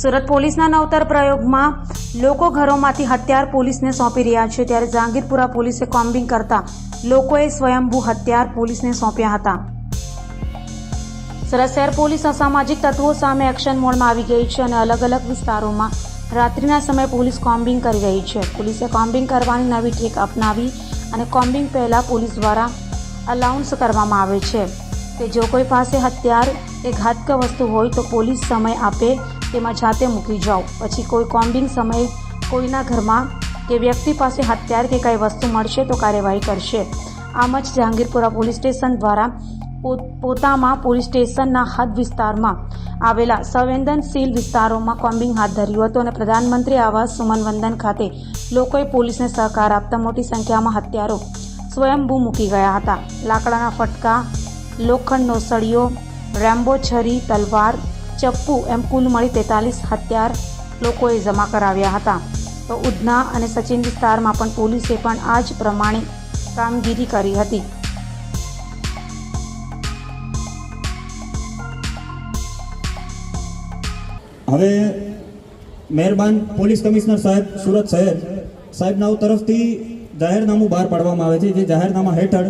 સુરત પોલીસના નવતર પ્રયોગમાં લોકો ઘરોમાંથી હથિયાર પોલીસને સોંપી રહ્યા છે, ત્યારે જહાંગીરપુરા પોલીસે કોમ્બિંગ કરતા લોકોએ સ્વયંભૂ હથિયાર પોલીસને સોંપ્યા હતા. સુરત શહેર પોલીસ અસામાજિક તત્વો સામે એક્શન મોડમાં આવી ગઈ છે અને અલગ અલગ વિસ્તારોમાં રાત્રિના સમયે પોલીસ કોમ્બિંગ કરી રહી છે. પોલીસે કોમ્બિંગ કરવાની નવી ટ્રીક અપનાવી અને કોમ્બિંગ પહેલા પોલીસ દ્વારા અલાઉન્સ કરવામાં આવે છે કે જો કોઈ પાસે હથિયાર કે ઘાતક વસ્તુ હોય તો પોલીસ સમય આપે તેમાં જાતે મૂકી જાઓ. પછી કોઈ કોમ્બિંગ સમયે કોઈના ઘરમાં કે વ્યક્તિ પાસે હથિયાર કે કંઈ વસ્તુ મળશે તો કાર્યવાહી કરશે. આમ જ જહાંગીરપુરા પોલીસ સ્ટેશન દ્વારા પોતામાં પોલીસ સ્ટેશનના હદ વિસ્તારમાં આવેલા સંવેદનશીલ વિસ્તારોમાં કોમ્બિંગ હાથ ધર્યું હતું અને પ્રધાનમંત્રી આવાસ સુમન વંદન ખાતે લોકોએ પોલીસને સહકાર આપતા મોટી સંખ્યામાં હથિયારો સ્વયંભૂ મૂકી ગયા હતા. લાકડાના ફટકા, લોખંડનો સળિયો, રેમ્બો છરી, તલવાર, ચપ્પુ એમ કુલ મળી 43 હથિયાર લોકોએ જમા કરાવ્યા હતા. તો ઉધના અને સચિન વિસ્તારમાં પણ પોલીસે પણ આ જ પ્રમાણે કામગીરી કરી હતી. હવે મહેરબાન પોલીસ કમિશનર સાહેબ સુરત શહેર સાહેબના તરફથી જાહેરનામું બહાર પાડવામાં આવે છે. જે જાહેરનામા હેઠળ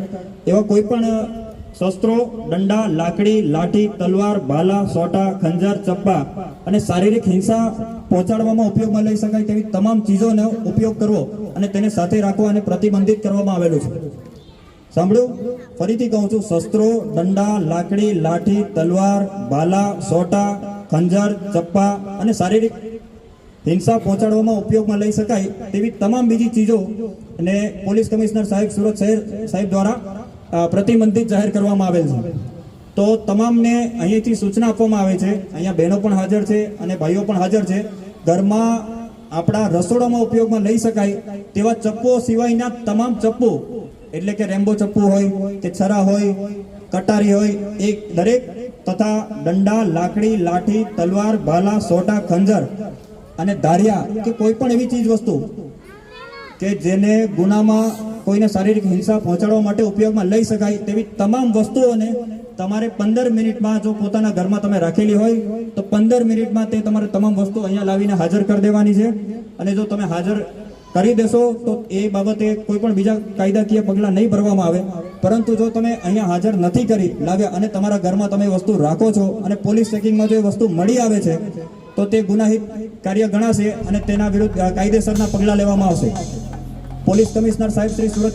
એવા કોઈ પણ શસ્ત્રો, દંડા, લાકડી, લાઠી, તલવાર, ભાલા, સોટા, ખંજર, ચપ્પા અને શારીરિક હિંસા પહોંચાડવામાં ઉપયોગમાં લઈ શકાય તેવી તમામ ચીજોનો ઉપયોગ કરવો અને તેને સાથે રાખવા અને પ્રતિબંધિત કરવામાં આવેલું છે. સાંભળ્યું? ફરીથી કહું છું, શસ્ત્રો, દંડા, લાકડી, લાઠી, તલવાર, ભાલા, સોટા, ખંજર, ચપ્પા અને શારીરિક હિંસા પહોંચાડવામાં ઉપયોગમાં લઈ શકાય તેવી તમામ બીજી ચીજો અને પોલીસ કમિશનર સાહેબ સુરત શહેર સાહેબ દ્વારા પ્રતિબંધિત જાહેર કરવામાં આવેલ છે. તો તમામને અહીંયાથી સૂચના આપવામાં આવે છે. અહીંયા બહેનો પણ હાજર છે અને ભાઈઓ પણ હાજર છે. ઘરમાં આપણા રસોડામાં ઉપયોગમાં લઈ શકાય તેવા ચપ્પુઓ સિવાયના તમામ ચપ્પુ, એટલે કે રેમ્બો ચપ્પુ હોય કે છરા હોય, કટારી હોય, એ દરેક તથા દંડા, લાકડી, લાઠી, તલવાર, ભાલા, સોટા, ખંજર અને ધારિયા કે કોઈ પણ એવી ચીજ વસ્તુ કે જેને ગુનામાં કોઈને શારીરિક હિંસા પહોંચાડવા માટે ઉપયોગમાં લઈ શકાય તેવી તમામ વસ્તુઓને તમારે 15 મિનિટમાં, જો પોતાના ઘરમાં તમે રાખેલી હોય તો 15 મિનિટમાં તે તમારે તમામ વસ્તુ અહીંયા લાવીને હાજર કરી દેવાની છે. અને જો તમે હાજર કરી દેશો તો એ બાબતે કોઈ પણ બીજા કાયદાકીય પગલાં નહીં ભરવામાં આવે. પરંતુ જો તમે અહીંયા હાજર નથી કરી લાવ્યા અને તમારા ઘરમાં તમે વસ્તુ રાખો છો અને પોલીસ ચેકિંગમાં જો એ વસ્તુ મળી આવે છે તો તે ગુનાહિત કાર્ય ગણાશે અને તેના વિરુદ્ધ કાયદેસરના પગલાં લેવામાં આવશે. પોલીસ કમિશનર સાહેબ શ્રી સુરત